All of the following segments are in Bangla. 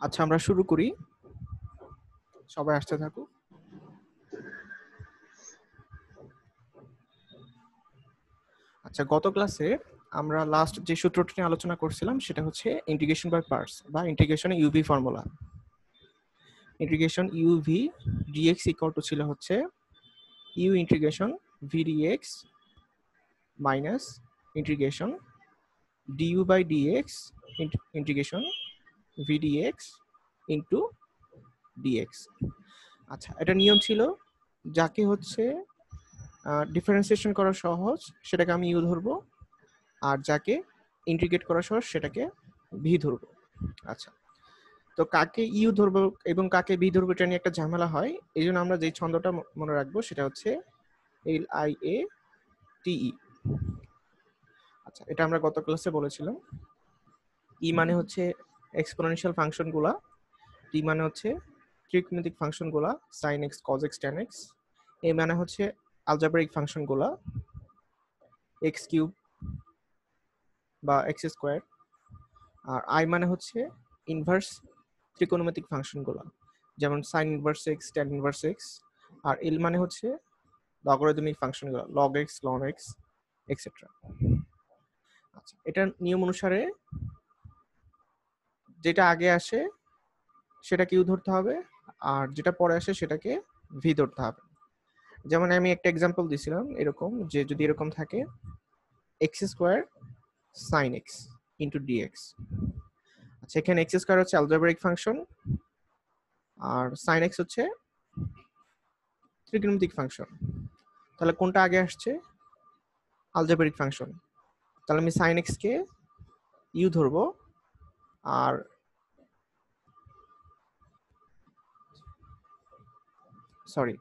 আচ্ছা, আমরা শুরু করি। সবাই আসতে থাকুক। আচ্ছা, গত ক্লাসে আমরা লাস্ট যে সূত্রটি নিয়ে আলোচনা করছিলাম সেটা হচ্ছে ইন্টিগ্রেশন বাই পার্টস বা ইন্টিগ্রেশনে UV formula. Integration UV dx equal to ছিল হচ্ছে u integration v dx minus integration du by dx integration v dx into dx. আচ্ছা, এটা নিয়ম ছিল যাকে হচ্ছে ডিফারেন্সিয়েশন করা সহজ সেটাকে আমি ইউ ধরবো, আর যাকে ইন্টিগ্রেট করা সহজ সেটাকে ভি ধরবো। আচ্ছা, তো কাকে ইউ ধরবো এবং কাকে ভি ধরবো এটা নিয়ে একটা ঝামেলা হয়। এই জন্য আমরা যে ছন্দটা মনে রাখবো সেটা হচ্ছে এল আই এ টিই। আচ্ছা, এটা আমরা গত ক্লাসে বলেছিলাম। ই মানে হচ্ছে এক্সপোনেনশিয়াল ফাংশনগুলা, টি মানে হচ্ছে ত্রিকোণমিতিক ফাংশনগুলা sin x cos x tan x, A মানে হচ্ছে আলজেব্রাইক ফাংশনগুলা x কিউব বা x স্কয়ার, আর আই মানে হচ্ছে ইনভার্স ত্রিকোণমিতিক ফাংশনগুলো যেমন sin inverse x tan inverse x, আর এল মানে হচ্ছে লগারিদমিক ফাংশনগুলো log x ln x et cetera. আচ্ছা, এটার নিয়ম অনুসারে যেটা আগে আসে সেটাকে ইউ ধরতে হবে, আর যেটা পরে আসে সেটাকে ভি ধরতে হবে। যেমন আমি একটা এক্সাম্পল দিছিলাম এরকম, যে যদি এরকম থাকে x square sin x into dx. আচ্ছা, এখানে x স্কয়ার হচ্ছে অ্যালজেব্রাইক ফাংশন আর sin x হচ্ছে ত্রিকোণমিতিক ফাংশন। তাহলে কোনটা আগে আসছে? Algebraic function. তাহলে আমি sin x কে ইউ ধরবো, আর সরি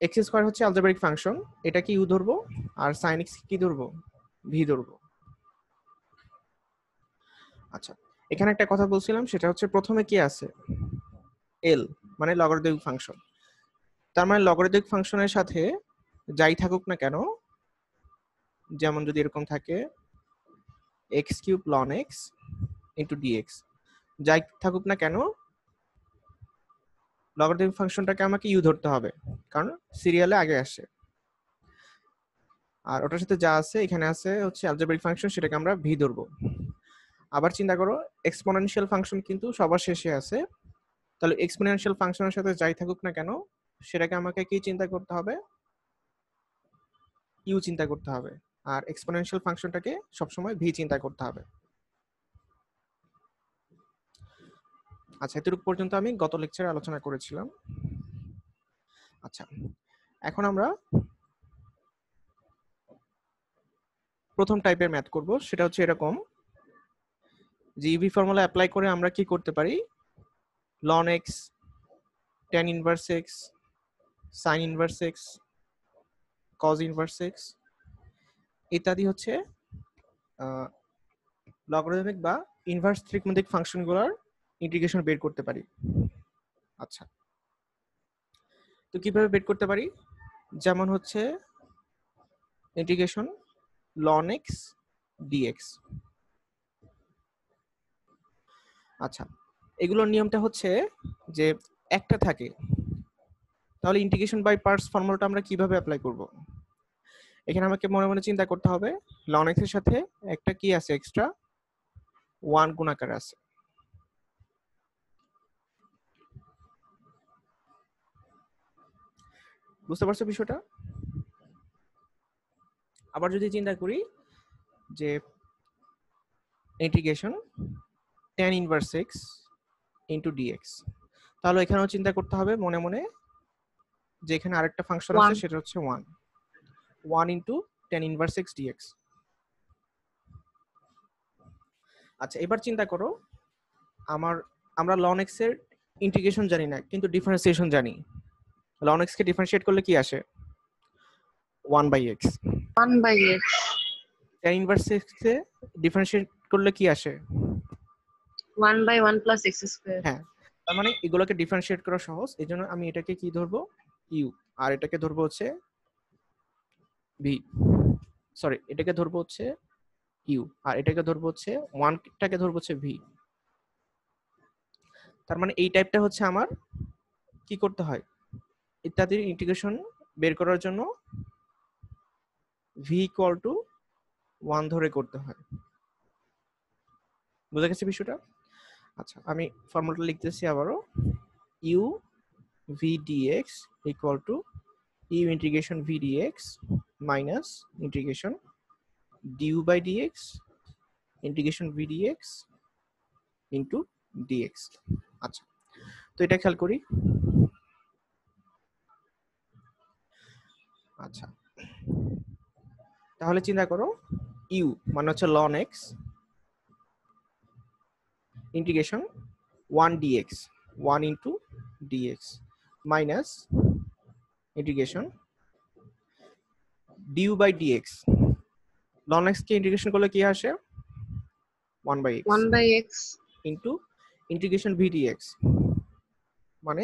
x স্কয়ার হচ্ছে অ্যালজেব্রাইক ফাংশন, এটাকে ইউ ধরবো, আর sin x কি ধরবো? ভি ধরবো। আচ্ছা, এখানে একটা কথা বলছিলাম, সেটা হচ্ছে প্রথমে কি আছে? এল মানে লগারিদমিক ফাংশন। তার মানে লগারিদমিক ফাংশনের সাথে যাই থাকুক না কেন, যেমন যদি এরকম থাকে x cube ln x into dx, যাই থাকুক না কেন লগারিদমিক ফাংশনটাকে আমাকে ইউ ধরতে হবে, কারণ সিরিয়ালে আগে আসে। আর ওটার সাথে যা আছে এখানে আছে হচ্ছে অ্যালজেব্রাইক ফাংশন, সেটাকে আমরা ভি ধরবো। আবার চিন্তা করো, এক্সপোনেনশিয়াল ফাংশন কিন্তু সবার শেষে আছে। তাহলে এক্সপোনেনশিয়াল ফাংশনের সাথে যাই থাকুক না কেন সেটাকে আমাকে কি চিন্তা করতে হবে? ইউ চিন্তা করতে হবে, আর এক্সপোনেনশিয়াল ফাংশনটাকে সবসময় ভি চিন্তা করতে হবে। আচ্ছা, এতটুকু পর্যন্ত আমি গত লেকচারে আলোচনা করেছিলাম। আচ্ছা, এখন আমরা প্রথম টাইপের ম্যাথ করব, সেটা হচ্ছে এরকম যে ইউভি ফর্মুলা অ্যাপ্লাই করে আমরা কি করতে পারি? ln x tan inverse x sin inverse x cos inverse x ইত্যাদি হচ্ছে লগারিদমিক বা ইনভার্স ত্রিকোণমিতিক ফাংশনগুলোর ইন্টিগ্রেশন বের করতে পারি। আচ্ছা, তো কিভাবে বের করতে পারি? যেমন হচ্ছে ইন্টিগ্রেশন ln x dx। আচ্ছা, এগুলোর নিয়মটা হচ্ছে যে একটা থাকে, তাহলে ইন্টিগ্রেশন বাই পার্টস ফর্মুলাটা আমরা কিভাবে অ্যাপ্লাই করব? এখানে আমাকে মনে মনে চিন্তা করতে হবে ln x এর সাথে একটা কি আছে? এক্সট্রা 1 গুণাকার আছে। বুঝতে পারছো বিষয়টা? আবার যদি চিন্তা করি যে integration tan inverse x into dx, তাহলে এখানেও চিন্তা করতে হবে মনে মনে যে এখানে আরেকটা ফাংশন আছে, সেটা হচ্ছে 1 into tan inverse x dx। আচ্ছা, এবার চিন্তা করো, আমরা ln x এর ইন্টিগ্রেশন জানি না, কিন্তু ডিফারেন্সিয়েশন জানি। ln x কে ডিফারেন্সিয়েট করলে কি আসে? 1/x। 1/x। tan inverse x কে ডিফারেন্সিয়েট করলে কি আসে? 1/1 plus x square। হ্যাঁ, তার মানে এগুলোকে ডিফারেন্সিয়েট করা সহজ, এজন্য আমি এটাকে কি ধরবো? ইউ, আর এটাকে ধরবো হচ্ছে ভি। সরি, এটাকে ধরবো হচ্ছে ইউ, আর এটাকে ধরবো হচ্ছে 1টাকে ধরবো হচ্ছে ভি। তার মানে এই টাইপটা হচ্ছে আমার কি করতে হয়, ইত্যাদির ইন্টিগ্রেশন বের করার জন্য v ইকুয়াল টু 1 ধরে করতে হয়। বুঝা গেছে বিষয়টা? আচ্ছা, আমি ফর্মুলাটা লিখতেছি আবারও, u v dx equal to u integration v dx minus integration du by dx integration v dx into dx। আচ্ছা, তো এটা খেয়াল করি। আচ্ছা, তাহলে চিন্তা করো u মানে হচ্ছে ln x integration 1 dx 1 into dx minus integration du by dx। ln x কে ইন্টিগ্রেশন করলে কি আসে? 1 by x 1 by x into integration v dx মানে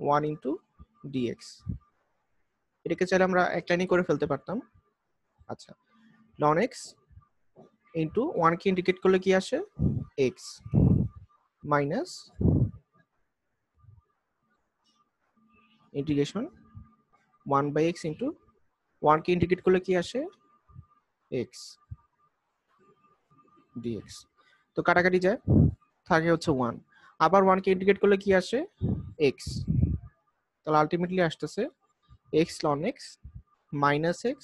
1 ইন্টু dx। এটাকে চাইলে আমরা এক লাইনে করে ফেলতে পারতাম। আচ্ছা, ln x ইন্টু 1 কে ইন্টিগ্রেট করলে কি আসে? x minus integration 1 by x into 1 কে ইন্টিগ্রেট করলে কি আসে? x dx। তো কাটাকাটি যায়, থাকে হচ্ছে 1, আবার 1 কে ইন্টিগ্রেট করলে কি আসে? x। তাহলে আলটিমেটলি আসতেছে x ln x minus x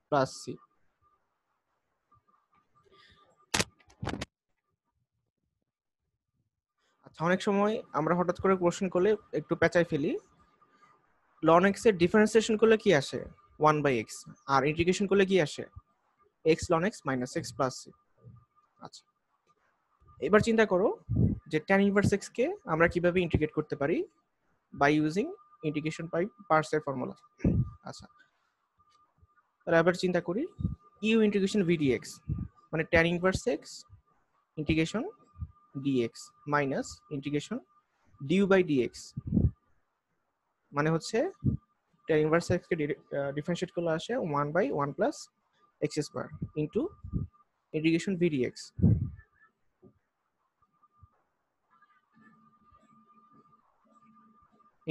plus c। আচ্ছা, অনেক সময় আমরা হঠাৎ করে কোশ্চেন করলে একটু পেঁচাই ফেলি। ln x এর ডিফারেন্সিয়েশন করলে কি আসে? 1 বাই x, আর ইন্টিগ্রেশন করলে কি আসে? x ln x minus x plus c। আচ্ছা, এবার চিন্তা করো যে tan ইনভার্স x কে আমরা কিভাবে ইন্টিগ্রেট করতে পারি by using integration by parts এর ফর্মুলা। আচ্ছা, তাহলে এবার চিন্তা করি u ইন্টিগ্রেশন v dx মানে tan inverse x integration dx minus integration du by dx মানে হচ্ছে tan ইনভার্স x কে ডিফারেন্সিয়েট করলে আসে 1 by 1 plus x square into integration v dx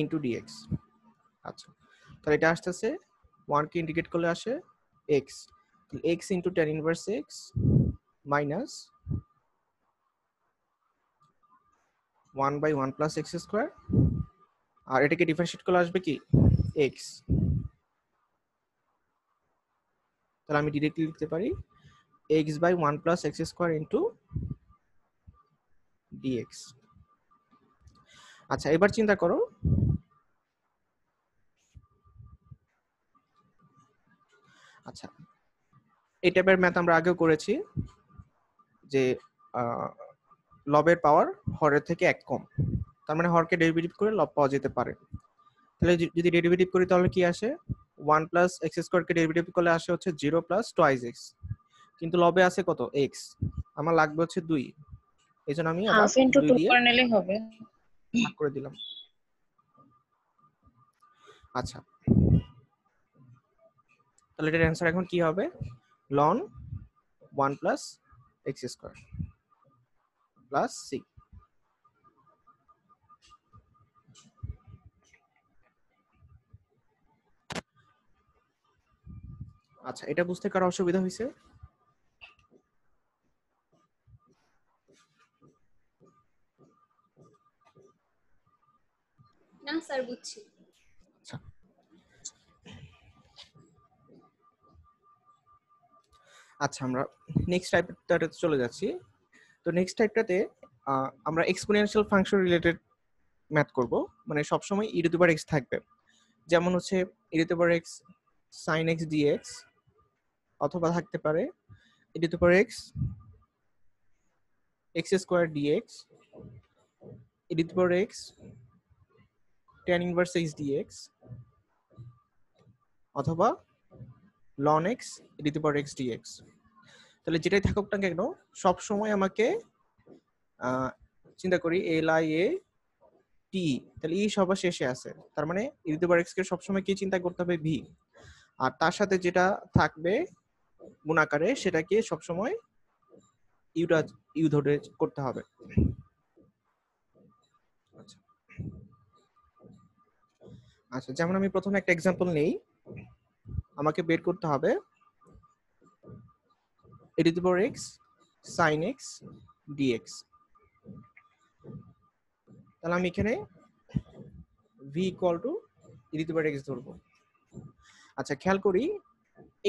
into dx। আচ্ছা, তাহলে এটা আসতেছে 1 কে ইন্টিগ্রেট করলে আসে x, x into tan inverse x minus 1 by 1 plus x square, আর এটাকে ডিফারেন্সিয়েট করলে আসবে কি? x। তাহলে আমি ডিরেক্টলি লিখতে পারি x by 1 plus x square into dx। আচ্ছা, এবার চিন্তা করো আচ্ছা, এই টাইপের ম্যাথ আমরা আগেও করেছি যে লবের পাওয়ার হরের থেকে 1 কম, তার মানে হরকে ডেরিভেটিভ করে লব পাওয়া যেতে পারে। তাহলে যদি ডেরিভেটিভ করি তাহলে কি আসে? 1 প্লাস x স্কয়ার কে ডেরিভেটিভ করলে আসে হচ্ছে 0 প্লাস টুয়াইস x, কিন্তু লবে আছে কত? x, আমার লাগবে হচ্ছে 2, এইজন্য আমি আবার হাফ ইনটু 2 2 দিয়ে করে নিলেই হবে। ভাগ করে দিলাম। আচ্ছা, তাহলে এটার অ্যান্সার এখন কি হবে? ln 1 plus x square plus c। আচ্ছা, এটা বুঝতে কারো অসুবিধা হয়েছে? না স্যার, বুঝছি। আচ্ছা, আচ্ছা, আমরা নেক্সট টাইপটাতে চলে যাচ্ছি। তো নেক্সট টাইপটাতে আমরা এক্সপোনেনশিয়াল ফাংশন রিলেটেড ম্যাথ করব, মানে সবসময় e to the power x থাকবে। যেমন হচ্ছে e to the power x sin x dx, অথবা থাকতে পারে e to the power x x square dx, e to the power x tan inverse x dx, অথবা ln x e to the power x dx। তাহলে যেটাই থাকুক না কেন সব সময় আমাকে চিন্তা করি এল আই এ টি, তাহলে ই সবার শেষে আছে, তার মানে e to the power x কে সবসময় কি চিন্তা করতে হবে? v, আর তার সাথে যেটা থাকবে গুণাকারে সেটাকে সবসময় ইউ ধরে করতে হবে। আচ্ছা, যেমন আমি প্রথমে একটা এক্সাম্পল নেই, আমাকে বের করতে হবে e to the power x sin x dx। তাহলে আমি এখানে v equal to e to the power x ধরবো। আচ্ছা, খেয়াল করি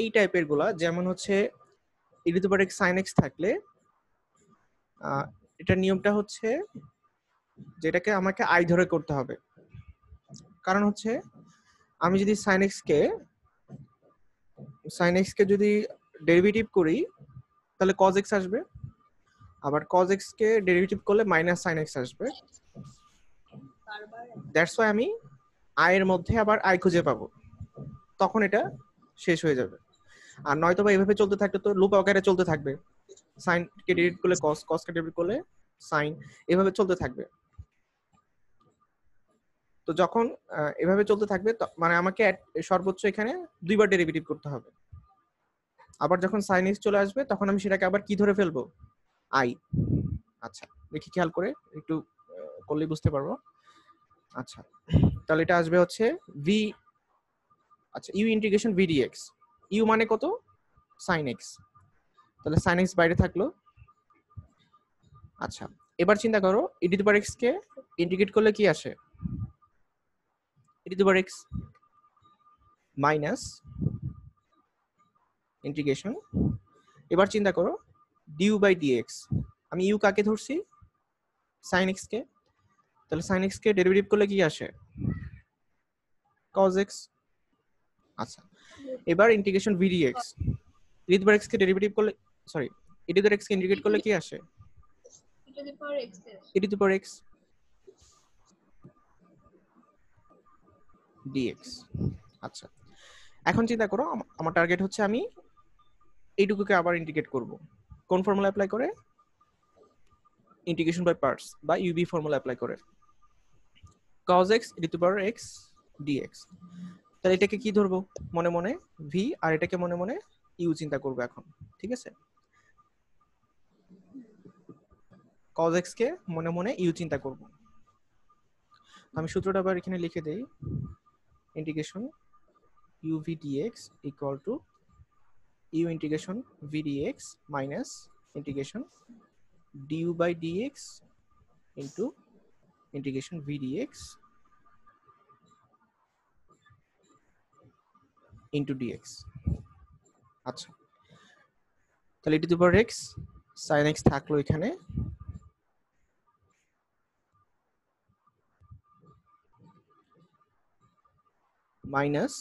এই টাইপের গুলা, যেমন হচ্ছে e to the power x sin x থাকলে এটার নিয়মটা হচ্ছে যেটাকে আমাকে আই ধরে করতে হবে। কারণ হচ্ছে আমি যদি sin x কে যদি ডেরিভেটিভ করি তাহলে cos x আসবে, আবার cos x কে ডেরিভেটিভ করলে মাইনাস sin x আসবে। দ্যাটস ওয়াই আমি আই এর মধ্যে আবার আই খুঁজে পাবো, তখন এটা শেষ হয়ে যাবে। আর নয়তো বা এইভাবে চলতে থাকলে তো লুপ আকারে চলতে থাকবে, সাইন কে ডেরিভেটিভ করলে cos, cos কে ডেরিভেটিভ করলে সাইন, এভাবে চলতে থাকবে। তো যখন এভাবে চলতে থাকবে মানে আমাকে সর্বোচ্চ এখানে দুইবার ডেরিভেটিভ করতে হবে। আবার যখন সাইন এক্স চলে আসবে তখন আমি সেটাকে আবার কি ধরে ফেলবো, আই। আচ্ছা, দেখি খেয়াল করে একটু করলে বুঝতে পারবো। আচ্ছা, তাহলে এটা আসবে হচ্ছে ভি, আচ্ছা u integration v dx. U মানে কত, সাইন এক্স, তাহলে সাইন এক্স বাইরে থাকলো। আচ্ছা, এবার চিন্তা করো e to the power x কে ইন্টিগ্রেট করলে কি আসে, e to the power x minus integration, এবার চিন্তা করো ডিউ বাই ডিএক্স। আমি ইউ কাকে ধরছি, সাইন এক্স কে, তাহলে সাইন এক্স কে ডেরিভেটিভ করলে কি আসে, cos x। আচ্ছা, এবার integration v dx, e to the power x কে ডেরিভেটিভ করলে, sorry e to the power x কে ইন্টিগ্রেট করলে কি আসে, e to the power x dx. আচ্ছা, এখন চিন্তা করো আমার টার্গেট হচ্ছে আমি এইটুকুকে আবার ইন্টিগ্রেট করব, কোন ফর্মুলা অ্যাপ্লাই করে, ইন্টিগ্রেশন বাই পার্টস বা ইউবি ফর্মুলা অ্যাপ্লাই করে, cos x E to the power x dx। তাহলে এটাকে কি ধরবো, মনে মনে ভি, আর এটাকে মনে মনে ইউ চিন্তা করবো এখন, ঠিক আছে। cos x কে মনে মনে ইউ চিন্তা করব। আমি সূত্রটা আবার এখানে লিখে দেই, integration u v dx equal to u integration v dx minus integration du by dx into integration v dx into dx. আচ্ছা, তাহলে e to the power x sine x থাকলো এখানে, মাইনাস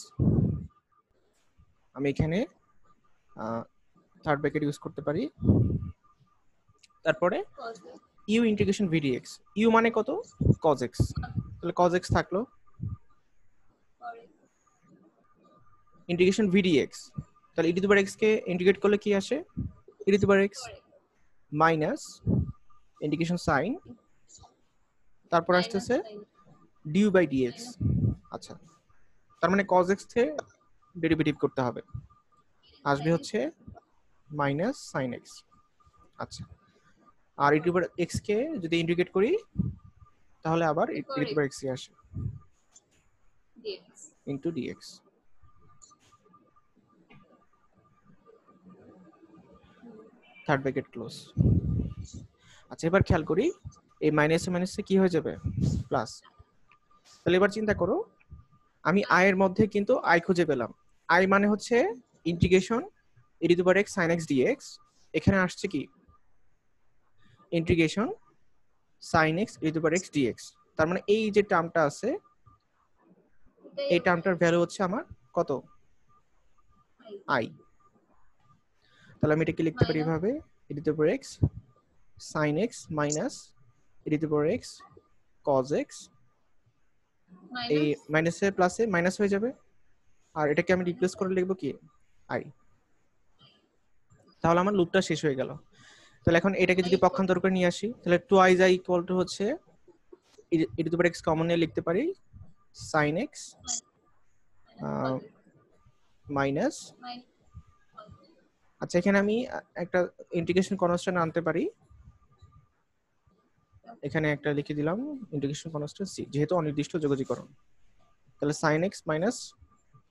আমি এখানে থার্ড ব্র্যাকেট ইউজ করতে পারি, তারপরে u integration v dx, u মানে কত, cos x, তাহলে cos x থাকলো ইন্টিগ্রেশন ভি ডিএক্স, তাহলে e to the power x কে ইন্টিগ্রেট করলে কি আসে, e to the power x minus integration sine, তারপর আসতেছে ডিউ বাই ডিএক্স। আচ্ছা, তার মানে cos x কে ডেরিভেটিভ করতে হবে, আসবে হচ্ছে মাইনাস সাইন এক্স। আচ্ছা, আর ই টু দি পাওয়ার এক্স কে যদি ইন্টিগ্রেট করি তাহলে আবার e to the power x আসে into dx. Third bracket close. আচ্ছা, এবার খেয়াল করি এই মাইনাসে মাইনাসে কি হয়ে যাবে, প্লাস। তাহলে এবার চিন্তা করো আমি আই এর মধ্যে কিন্তু আই খুঁজে পেলাম, আই মানে হচ্ছে integration E to the power x sin x dx, এখানে আসছে কি integration sin x E to the power x dx। তার মানে এই যে টার্মটা আছে এই টার্মটার ভ্যালু হচ্ছে আমার কত, আই। তাহলে আমি এটাকে লিখতে পারি এভাবে, e to the power x sin x minus e to the power x cos x, এই মাইনাসে প্লাসে মাইনাস হয়ে যাবে, আর এটাকে আমি রিপ্লেস করে লিখবো কি, আই। তাহলে আমার লুপটা শেষ হয়ে গেল। তাহলে এখন এটাকে যদি পক্ষান্তর করে নিয়ে আসি তাহলে 2i ইকুয়াল টু হচ্ছে e to the power x common নিয়ে লিখতে পারি sin x মাইনাস, আচ্ছা এখানে আমি একটা ইন্টিগ্রেশন কনস্ট্যান্ট আনতে পারি, এখানে একটা লিখে দিলাম ইন্টিগ্রেশন কনস্ট্যান্ট c, যেহেতু অনির্দিষ্ট যোগজীকরণ। তাহলে sin x minus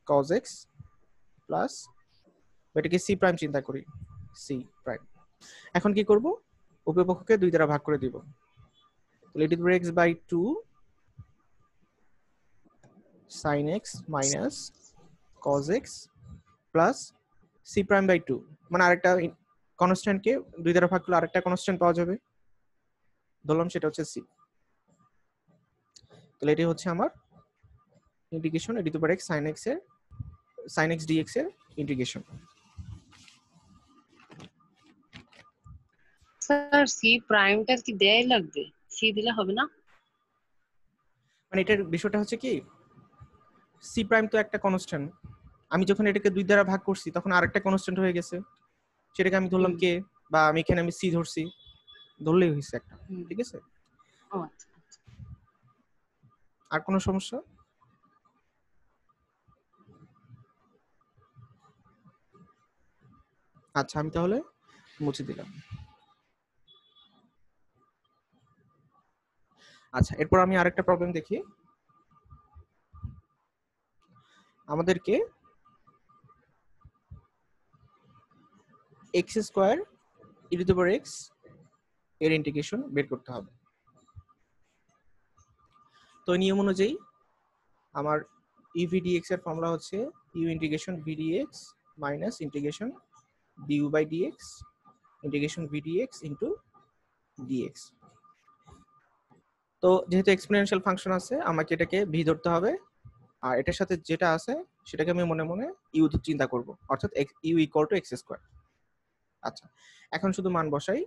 cos x plus এটাকে c প্রাইম চিন্তা করি, c প্রাইম। এখন কি করব, উভয় পক্ষকে 2 দ্বারা ভাগ করে দিব। তাহলে e to the power x by 2 sin x minus cos x plus c prime by 2, মানে আরেকটা কনস্ট্যান্টকে 2 দ্বারা ভাগ করলে আরেকটা কনস্ট্যান্ট পাওয়া যাবে, ধরলাম সেটা হচ্ছে c। তাহলে এটি হচ্ছে আমার integration e to the power x sin x এর sin x dx এর ইন্টিগ্রেশন। স্যার সি প্রাইমটা কি দেয়াই লাগবে, সি দিলে হবে না? মানে এটার বিষয়টা হচ্ছে কি, c প্রাইম তো একটা কনস্ট্যান্ট, আমি যখন এটাকে 2 দ্বারা ভাগ করছি তখন আরেকটা কনস্ট্যান্ট হয়ে গেছে, সেটাকে আমি ধরলাম কে, বা আমি এখানে আমি c ধরছি, ধরলেই হয়েছে একটা। ঠিক আছে, ও আচ্ছা। আর কোনো সমস্যা? আচ্ছা আমি তাহলে মুছে দিলাম। আচ্ছা এরপর আমি আরেকটা প্রবলেম দেখি। আমাদেরকে x square e to the power x এর ইন্টিগ্রেশন বের করতে হবে। তো নিয়ম অনুযায়ী আমার ev dx এর ফর্মুলা হচ্ছে u integration v dx minus integration du by dx integration v dx into dx। তো যেহেতু এক্সপোনেনশিয়াল ফাংশন আছে আমাকে এটাকে v ধরতে হবে, আর এটার সাথে যেটা আছে সেটাকে আমি মনে মনে u চিন্তা করব, অর্থাৎ u equal to x square. আচ্ছা এখন শুধু মান বসাই,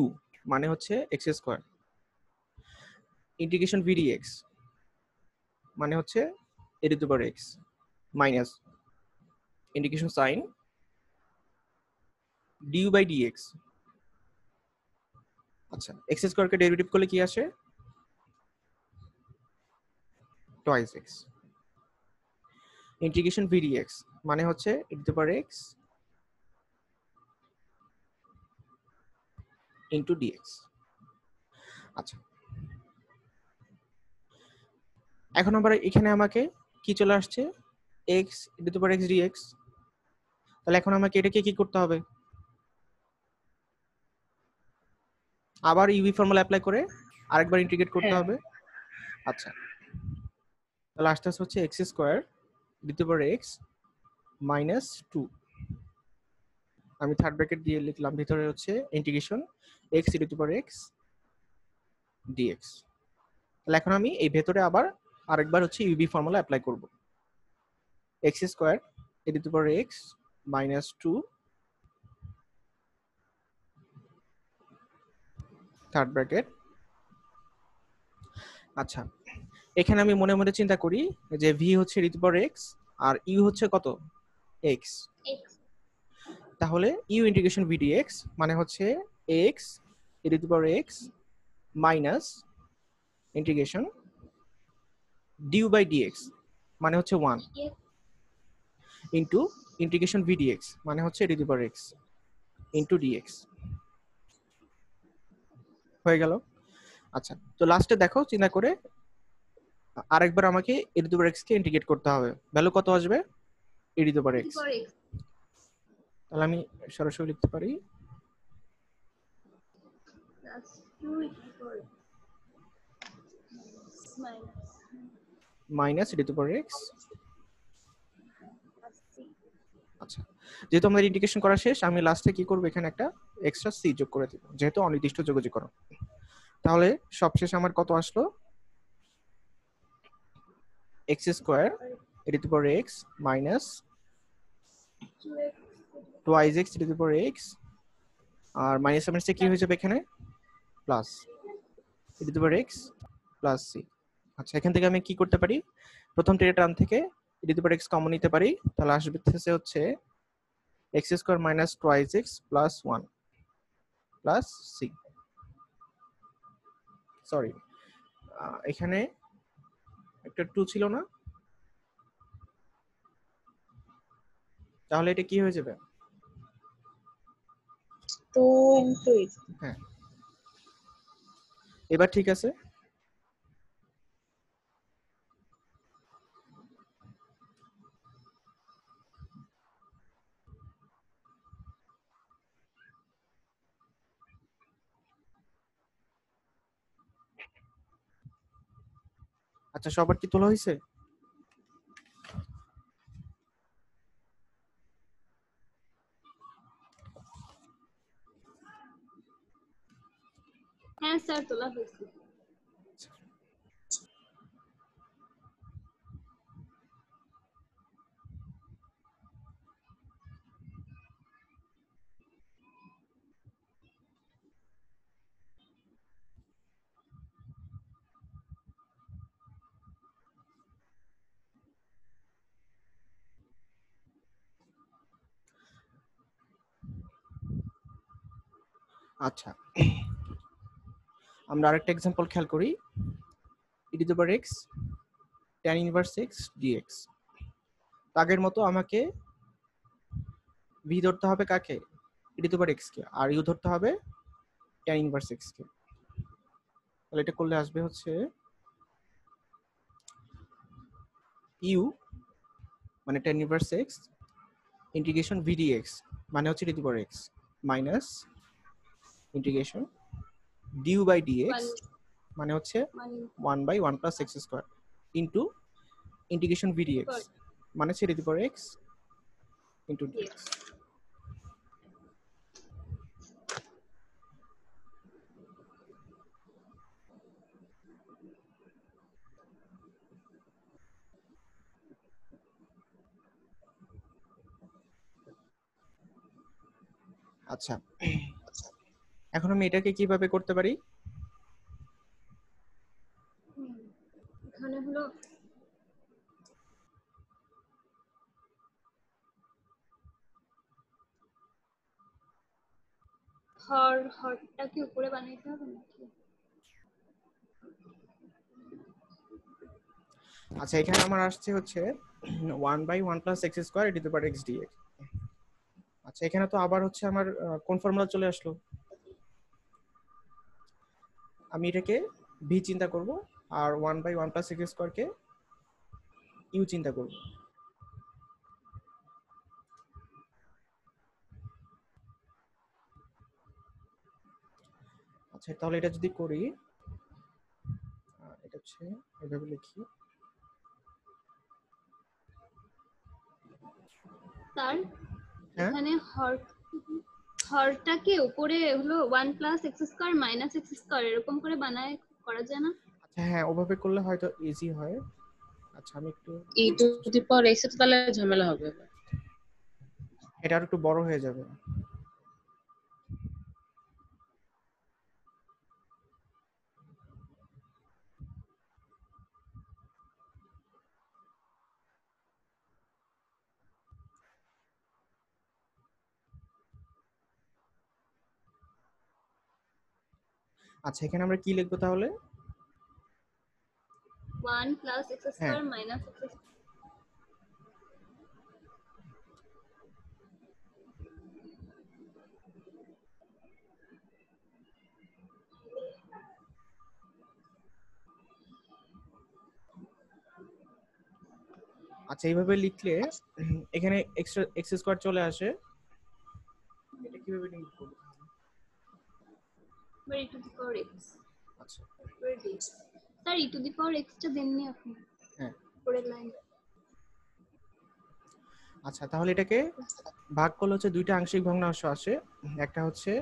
u মানে হচ্ছে x square, integration v dx মানে হচ্ছে e to the power x minus integration sin du by dx। আচ্ছা x স্কয়ারকে ডেরিভেটিভ করলে কি আসে, twice x integration v dx মানে হচ্ছে e to the power x into dx। আচ্ছা এখন আবার এখানে আমাকে কি চলে আসছে, x e to the power x dx। তাহলে এখন আমাকে এটাকে কি করতে হবে, আবার ইউভি ফর্মুলা অ্যাপ্লাই করে আরেকবার ইন্টিগ্রেট করতে হবে। আচ্ছা তাহলে আসতে হচ্ছে x square e to the power x minus 2, আমি থার্ড ব্র্যাকেট দিয়ে লিখলাম, ভিতরে হচ্ছে integration x e to the power x dx। তাহলে এখন আমি এই ভেতরে আবার আরেকবার হচ্ছে ইউভি ফর্মুলা অ্যাপ্লাই করব, x square e to the power x minus 2 third bracket. আচ্ছা এখানে আমি মনে মনে চিন্তা করি যে v হচ্ছে e to the power x R u হচ্ছে কত, x। তাহলে u ইন্টিগ্রেশন v dx মানে হচ্ছে x e to the power x minus integration du by dx মানে হচ্ছে 1 ইনটু ইন্টিগ্রেশন v dx মানে হচ্ছে e to the power x into dx হয়ে গেল। আচ্ছা তো লাস্টে দেখো চিন্তা করে আরেকবার আমাকে e to the power x K integrate করতে হবে, ভ্যালু কত আসবে, e to the power x। তাহলে আমি সরাসরি লিখতে পারি minus e to the power x। আচ্ছা যেহেতু আমাদের ইন্টিগ্রেশন করা শেষ, আমি লাস্টে কি করব, এখানে একটা এক্সট্রা c যোগ করে দেব, যেহেতু অনির্দিষ্ট যোগজীকরণ। তাহলে সবশেষ আমার কত আসলো, x square e to the power x minus twice x e to the power x, আর মাইনাস মাইনাসে কি হয়ে যাবে এখানে plus e to the power x plus c। আচ্ছা এখান থেকে আমি কি করতে পারি, প্রথম টার্ম থেকে e to the power x common নিতে পারি, তাহলে আসবে হচ্ছে x square minus twice x plus 1 plus c। Sorry এখানে একটা 2 ছিল না, তাহলে এটা কি হয়ে যাবে, 2 into x। হ্যাঁ এবার ঠিক আছে। আচ্ছা, সবার কি তোলা হয়েছে? হ্যাঁ স্যার, তোলা হয়েছে। আচ্ছা, আমরা আরেকটা এক্সাম্পল খেয়াল করি। e to the power x tan inverse x dx। আগের মতো আমাকে v ধরতে হবে কাকে? e to the power x K, R u ধরতে হবে tan inverse x কে। তাহলে এটা করলে আসবে হচ্ছে u মানে tan inverse x integration v dx মানে হচ্ছে e to the power x minus integration du by dx মানে হচ্ছে 1 by 1 plus x square into integration v dx মানে হচ্ছে e to the power x into dx। আচ্ছা, এখন আমি এটাকে কিভাবে করতে পারি? এখানে হলো হরটাকে উপরে বানাইতে হবে নাকি? আচ্ছা, এখানে আমার আসছে হচ্ছে 1 by 1 plus x square e to the power x dx। আচ্ছা, এখানে তো আবার হচ্ছে আমার কোন ফর্মুলা চলে আসলো? আমি এটাকে v চিন্তা করব আর 1 by 1 plus x square K u চিন্তা করব। আচ্ছা, তাহলে এটা যদি করি, এটা হচ্ছে এভাবে লিখি। স্যার হ্যাঁ, এখানে হরটাকে উপরে হলো 1 plus x square minus x square এরকম করে বানায় করা যায় না? আচ্ছা, হ্যাঁ, ওভাবে করলে হয়তো ইজি হয়। আচ্ছা, আমি একটু ই টু দি পাওয়ার এক্স তো তাহলে ঝামেলা হবে। এটা আর একটু বড় হয়ে যাবে। আচ্ছা, এখানে আমরা কি লিখবো তাহলে? 1 প্লাস এক্স হ্যাঁ, স্কোয়ার মাইনাস এক্স। আচ্ছা, এইভাবে লিখলে এখানে এক্সট্রা এক্স স্কোয়ার চলে আসে। এটা কিভাবে লিখবো? ই টু দি পাওয়ার এক্স। আচ্ছা, sir E to the power x টা দেননি আপনি হ্যাঁ, পরের লাইন। আচ্ছা, তাহলে এটাকে ভাগ করলে হচ্ছে দুইটা আংশিক ভগ্নাংশ আসে। একটা হচ্ছে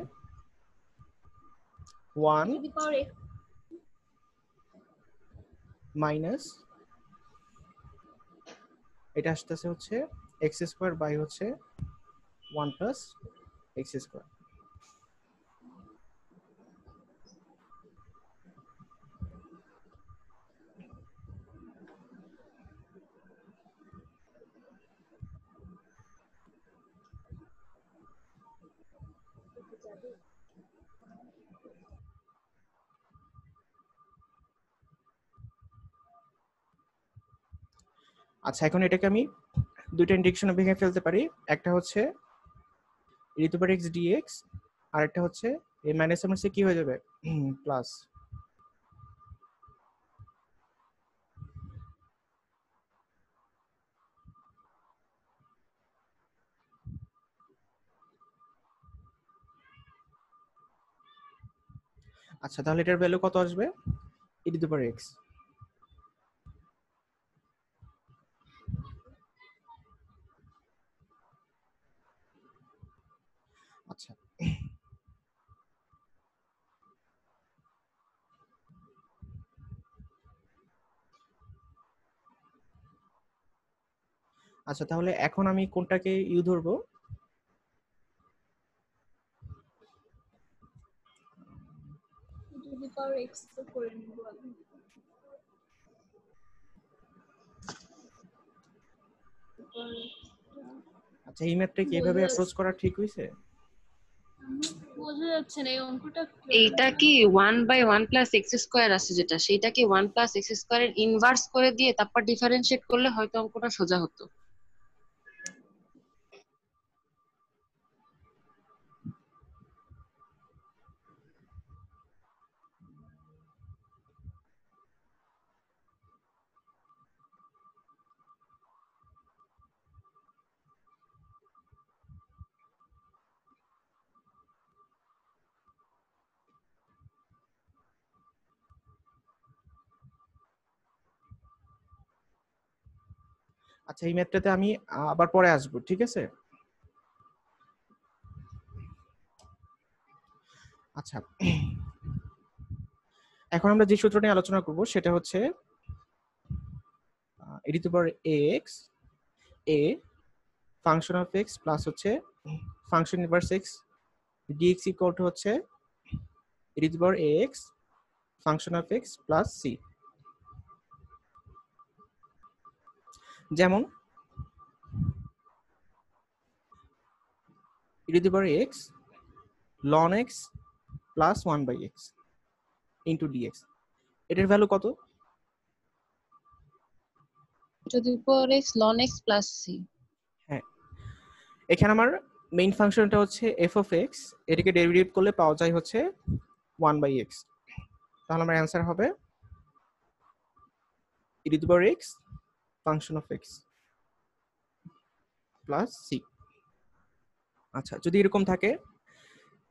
1 two the power x minus এটা আসতেছে হচ্ছে এক্স স্কোয়ার বাই হচ্ছে 1 প্লাস এক্স স্কোয়ার। আচ্ছা, এখন এটাকে আমি দুইটা ইন্টিগ্রেশনে ভেঙে ফেলতে পারি। একটা হচ্ছে e to the power x dx আর একটা হচ্ছে এই মাইনাস মাইনাসে কি হয়ে যাবে প্লাস। আচ্ছা, তাহলে এটার ভ্যালু কত আসবে? e to the power x আচ্ছা আচ্ছা, তাহলে এখন আমি কোনটাকে ইউ ধরবো? যদি পাওয়ার এক্স তো করে নিব আমি। আচ্ছা, এই ম্যাথটা কি এভাবে অ্যাপ্রোচ করা ঠিক হয়েছে? বোঝা যাচ্ছে না এই অঙ্কটা এইটা কি 1/1 + x² আছে যেটা, সেটা কি 1 + x² এর ইনভার্স করে দিয়ে তারপর ডিফারেন্সিয়েট করলে হয়তো অঙ্কটা সোজা হতো। আচ্ছা, এই ম্যাথটাতে আমি আবার পরে আসবো, ঠিক আছে? আচ্ছা, এখন আমরা যে সূত্র নিয়ে আলোচনা করব সেটা হচ্ছে e⁻x a function of x plus হচ্ছে function inverse x dx equal to হচ্ছে e⁻ax function of x plus c। যেমন e⁻x ln x plus 1/x into dx, এটার ভ্যালু কত? e⁻x ln x + c। হ্যাঁ, এখানে আমার মেইন ফাংশনটা হচ্ছে f অফ x, এটাকে ডেরিভেটিভ করলে পাওয়া যায় হচ্ছে 1/x। তাহলে আমার অ্যান্সার হবে e⁻x function of x plus c। আচ্ছা, যদি এরকম থাকে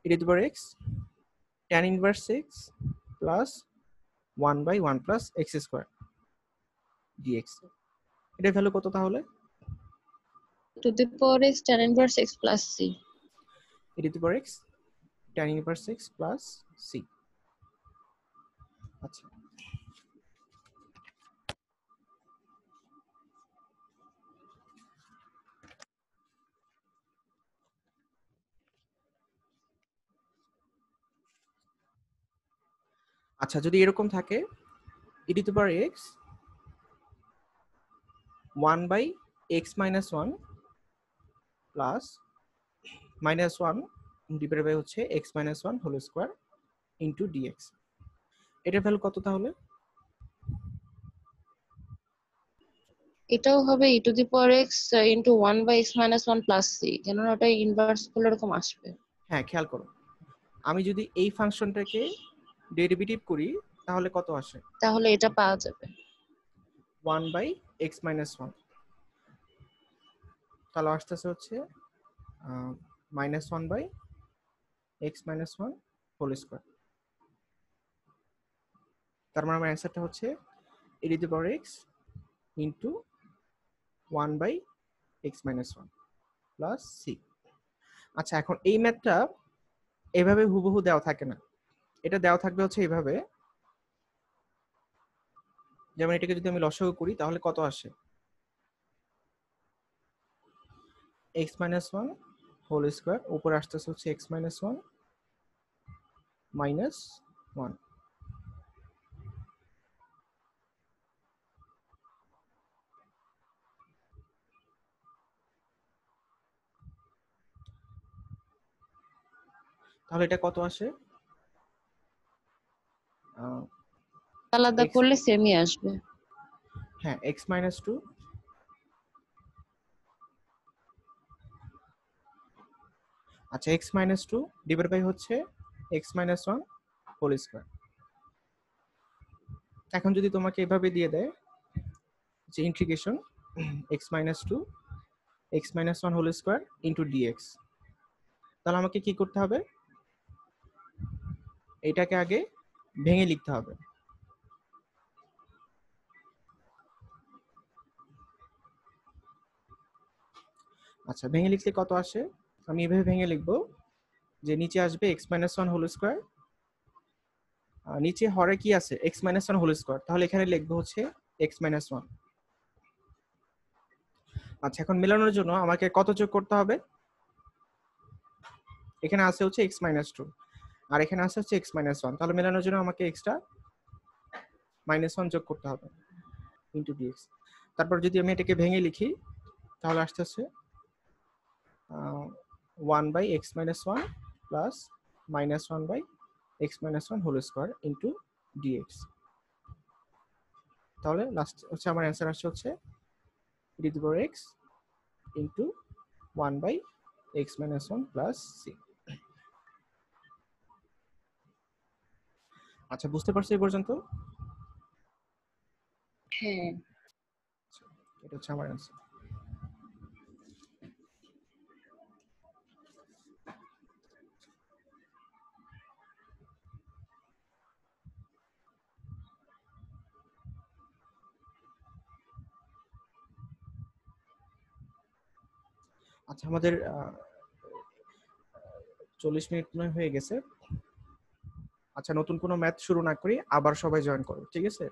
e⁻x tan inverse x plus 1/1 plus x² dx, এটার ভ্যালু কত তাহলে? e⁻x tan inverse x + c। e⁻x tan inverse x plus c। আচ্ছা, আচ্ছা যদি এরকম থাকে e⁻x 1/x-1 plus -1 divided by হচ্ছে x-1 whole square into dx, এটার ভ্যালু কত তাহলে? এটাও হবে e⁻x * 1/x-1 + c, কেননা ওটা ইনভার্স করলে এরকম আসবে। হ্যাঁ, খেয়াল করো, আমি যদি এই ফাংশনটাকে ডেরিভেটিভ করি তাহলে কত আসে? তাহলে এটা পাওয়া যাবে 1/x-1, তাহলে আসতেছে হচ্ছে -1/x-1 হোল স্কয়ার। তার মানে আমার অ্যান্সারটা হচ্ছে e⁻x into 1/x-1 plus c। আচ্ছা, এখন এই ম্যাথটা এভাবে হুবহু দেওয়া থাকে না, এটা দেওয়া থাকবে হচ্ছে এইভাবে। যেমন এটাকে যদি আমি লসাগু করি তাহলে কত আসে? x-1 হোল স্কয়ার, উপরে আসতেছে হচ্ছে x-1 -1। তাহলে এটা কত আসে? আলাদা x, করলে সেমই আসবে। হ্যাঁ, x-2 আচ্ছা x-2 ডিভাইড বাই হচ্ছে x-1 হোল স্কয়ার। এখন যদি তোমাকে এভাবে দিয়ে দেয় যে integration x-2 x-1 whole square into dx, তাহলে আমাকে কি করতে হবে? এটাকে আগে ভেঙে লিখতে হবে। আচ্ছা, ভেঙে লিখলে কত আসে? আমি এভাবে ভেঙে লিখবো যে নিচে আসবে x minus one whole square, নিচে হরে কি আছে x minus one whole square, তাহলে এখানে লিখবো হচ্ছে x মাইনাস ওয়ান। আচ্ছা, এখন মেলানোর জন্য আমাকে কত যোগ করতে হবে? এখানে আছে হচ্ছে x মাইনাস টু আর এখানে আছে হচ্ছে x মাইনাস ওয়ান, তাহলে মেলানোর জন্য আমাকে এক্সট্রা মাইনাস ওয়ান যোগ করতে হবে ইন্টু ডিএক্স। তারপর যদি আমি এটাকে ভেঙে লিখি তাহলে আসতেছে 1 by x minus one plus minus 1 by x minus one whole square into dx. তাহলে লাস্ট হচ্ছে আমার অ্যান্সার আসছে হচ্ছে e to the power x into 1 by x minus one plus C. আচ্ছা, বুঝতে পারছো এই পর্যন্ত? হ্যাঁ। এটা হচ্ছে আমার অ্যান্সার। আচ্ছা, আমাদের 40 মিনিট হয়ে গেছে। আচ্ছা, নতুন কোনো ম্যাথ শুরু না করি, আবার সবাই জয়েন করো, ঠিক আছে?